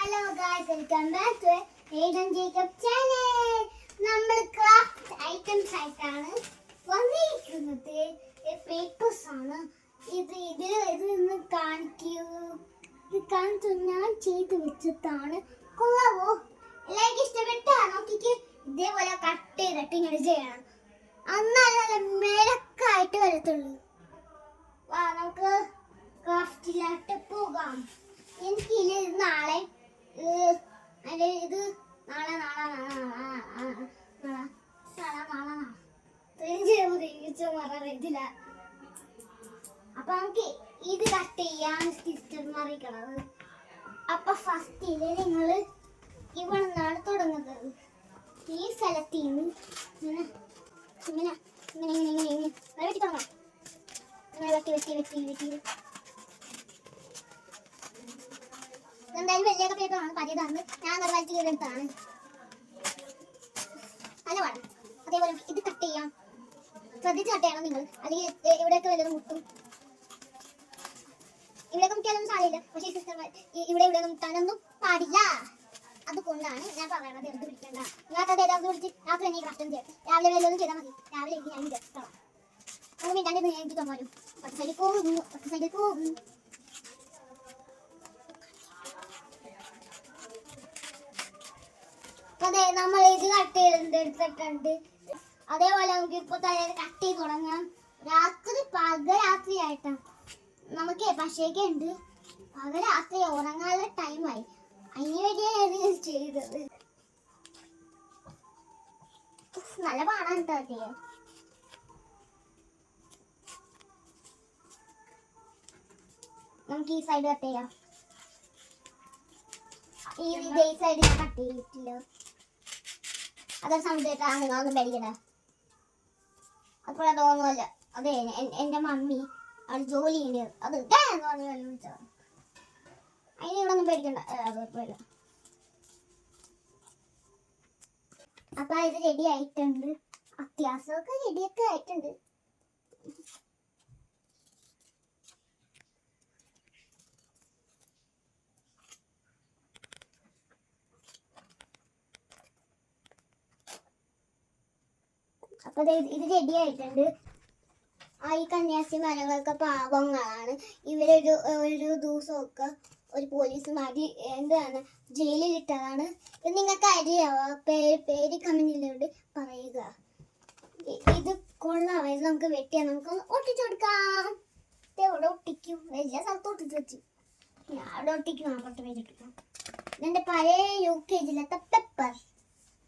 Hello guys, welcome back to Aiden Jacob channel. നമ്മൾ craft items ആയിട്ടാണ് വന്നിരിക്കുന്നത്. Papers ആണ് ഇത് കാണിക്കൂ. ഇത് കാണിച്ചു ഞാൻ ചെയ്ത് വെച്ചതാണ്. കൊള്ളാവോ? എല്ലാവർക്കും ഇഷ്ടപ്പെട്ടാ? നോക്കിക്ക്, ഇതേപോലെ കട്ട് ചെയ്തിട്ട് ഇങ്ങനെ ചെയ്യണം. എന്നാലും നല്ല മേലക്കായിട്ട് വരത്തുള്ളൂ. വാ, നമുക്ക് ക്രാഫ്റ്റിലായിട്ട് പോകാം. എനിക്ക് നാളെ ഇത് നാളെ മറന്നില്ല. അപ്പൊ നമുക്ക് ഇത് കട്ട് ചെയ്യാൻ സിസ്റ്റർ മറിക്കണത്. അപ്പൊ ഫസ്റ്റില് നിങ്ങള് ഇവിടെ നിന്നാണ് തുടങ്ങുന്നത്. ഈ സ്ഥലത്ത് നിന്ന് ഇങ്ങനെ ഇങ്ങനെ ഇങ്ങനെ ഇങ്ങനെ ഇങ്ങനെ വെട്ടി തുടങ്ങാം. ഇങ്ങനെ വെട്ടി എന്തായാലും വലിയൊക്കെ പേപ്പറാണ്, പതിയതാണ്. ഞാൻ ഒരു വലിച്ചു കീഴെടുത്താണ്. നല്ല വേണം. അതേപോലെ ഇത് കട്ട് ചെയ്യാം. ശ്രദ്ധിച്ച് കട്ട് ചെയ്യണം നിങ്ങൾ, അല്ലെങ്കിൽ ഇവിടെയൊക്കെ വല്ലതും മുട്ടും. ഇവിടെയൊക്കെ മുട്ടിയാലൊന്നും സാധില്ല. പക്ഷേ സിസ്റ്റർമാർ ഇവിടെ മുട്ടാനൊന്നും പാടില്ല. അതുകൊണ്ടാണ് ഞാൻ പറയണത്, എന്ത് പിടിക്കണ്ട. നിങ്ങൾക്ക് ഏതാണ്ട് പിടിച്ച് രാത്രി തന്നെ കഷ്ടം ചെയ്യാം. രാവിലെ വല്ലതും ചെയ്താൽ മതി. രാവിലെ ഞാൻ ജസ്റ്റ് അത് മിണ്ടാണ്ട് എനിക്ക് തോന്നും. ഒറ്റ സൈഡിൽ പോകും. അതെ, നമ്മൾ ഇത് കട്ട് ചെയ്തെടുത്തിട്ടുണ്ട്. അതേപോലെ നമുക്ക് ഇപ്പൊ തന്നെ കട്ട് ചെയ്ത് തുടങ്ങാം. പകരാത്രി ആയിട്ടാണ് നമുക്ക് പക്ഷേക്ക് ഉണ്ട്. പകരാത്രി ഉറങ്ങാനുള്ള ടൈമായി. അതിന് വേണ്ടിയാണ് ഇത് ചെയ്തത്. നല്ല പാടാണ് കേട്ടോ. നമുക്ക് ഈ സൈഡ് കട്ട് ചെയ്യാം. ഈ സൈഡ് ഞാൻ കട്ട് ചെയ്തിട്ടില്ല. അതൊരു സൗണ്ട് കേട്ടാണ്, നിങ്ങളൊന്നും പേടിക്കണ്ട. അപ്പോൾ അതൊന്നുമല്ല. അതെ, എൻ്റെ മമ്മി അവിടെ ജോലി ചെയ്യുന്നത്. അത് എന്ന് പറഞ്ഞ് വിളിച്ചോ. അതിന് ഇവിടെ ഒന്നും പേടിക്കണ്ട. കുഴപ്പമില്ല. അപ്പൊ ഇത് റെഡി ആയിട്ടുണ്ട്. അത്യാവശ്യമൊക്കെ റെഡിയൊക്കെ ആയിട്ടുണ്ട്. അപ്പൊ ഇത് റെഡി ആയിട്ടുണ്ട്. ഈ കന്യാസിമാരൊക്കെ പാവങ്ങളാണ്. ഒരു ദിവസമൊക്കെ ഒരു പോലീസുമാരി എന്താണ് ജയിലിലിട്ടതാണ്. ഇത് നിങ്ങൾക്ക് അറിയാവോ? പേര് കമന്റിലൂടെ പറയുക. ഇത് കൊള്ളാവോ? ഇത് നമുക്ക് വെട്ടിയാൽ നമുക്ക് ഒട്ടിച്ചു കൊടുക്കാം. ഇവിടെ ഒട്ടിക്കും. എല്ലാ സ്ഥലത്തും ഒട്ടിച്ചു വെച്ചു. ഞാൻ അവിടെ ഒട്ടിക്കും. അപ്പുറത്ത് വെച്ചിട്ടിരിക്കും. ഇതെന്റെ പഴയ UKG-ലത്തെ പെപ്പർ.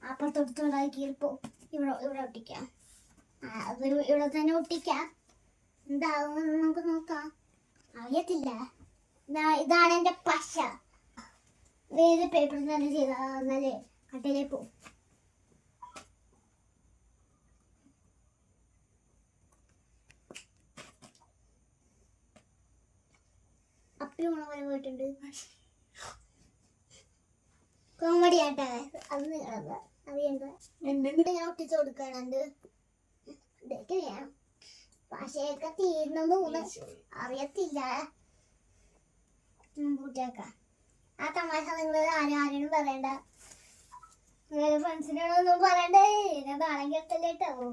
അപ്പുറത്തൊടുത്തുണ്ടാക്കിയപ്പോ ഇവിടെ ഒട്ടിക്കാം. ഇവിടെ തന്നെ ഒട്ടിക്കാം. എന്താവും നമുക്ക് നോക്കാം. അറിയത്തില്ല. ഇതാണ് എന്റെ പശ. വേറെ പേപ്പർ തന്നെ ചെയ്താലേ കട്ടയിലേ പോവും. അപ്പി പോലെ പോയിട്ടുണ്ട്. കോമഡി ആട്ടെ. അത് അറിയണ്ട. ഞാൻ ഒട്ടിച്ചു കൊടുക്കാനുണ്ട്. ഇതൊക്കെ വേണം. പശയൊക്കെ തീർന്നു അറിയത്തില്ല. കൂട്ടിയേക്കാം. ആ തമാശ നിങ്ങൾ ആരും പറയണ്ട. വേറെ ഫ്രണ്ട്സിനോടൊന്നും പറയണ്ടേ. ഞാൻ നാളെ കേട്ടല്ലേ കേട്ടോ.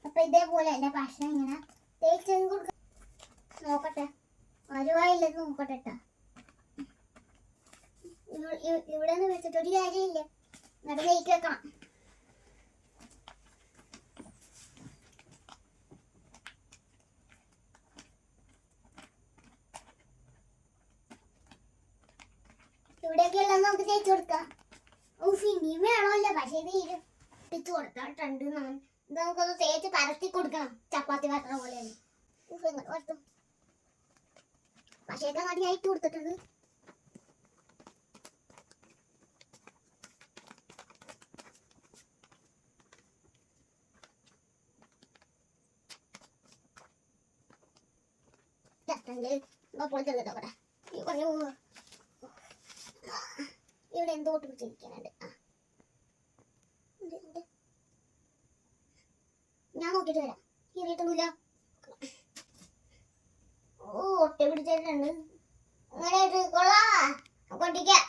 അപ്പൊ ഇതേപോലെ എന്റെ പശ ഇങ്ങനെ തേച്ച് കൊടുക്ക. നോക്കട്ടെ, വരുവായില്ലെന്ന് നോക്കട്ടെ കേട്ടോ. ഇവിടെ നിന്ന് വെച്ചിട്ടൊരു കാര്യമില്ല. എന്നിട്ട് നെയ്ക്ക് വെക്കണം. ഇവിടെയൊക്കെ ഉള്ളത് നമുക്ക് തേച്ച് കൊടുക്കാം. ഇനിയും വേണമല്ലോ. പക്ഷേ തീരും ഇട്ട് കൊടുത്തിട്ടുണ്ട്. ഇത് നമുക്കൊന്ന് തേച്ച് പരത്തി കൊടുക്കണം. ചപ്പാത്തി പരത്തണ പോലെയാണ്. വരത്തും പക്ഷേയൊക്കെ മതിയായിട്ട് കൊടുത്തിട്ടുണ്ട്. ഇവിടെ എന്തോട്ട് പിടിച്ചിരിക്കാനുണ്ട്. ഞാൻ നോക്കിട്ട് വരാം. കീറിയിട്ടൊന്നുമില്ല. ഒട്ടി പിടിച്ചിട്ടുണ്ട്. അങ്ങനെ ഒരു കൊള്ളാവാ പൊട്ടിക്കാം.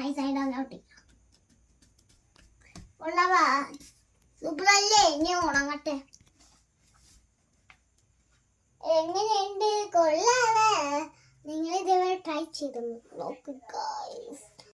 ഈ സൈഡ് പൊട്ടിക്കാം. കൊള്ളാവാ സൂപ്പറല്ലേ? ഇനി ഉണങ്ങട്ടെ. എങ്ങനെയുണ്ട്? കൊള്ളാവാ? നിങ്ങൾ ഇതേപോലെ ട്രൈ ചെയ്തു നോക്കുക ഗൈസ്.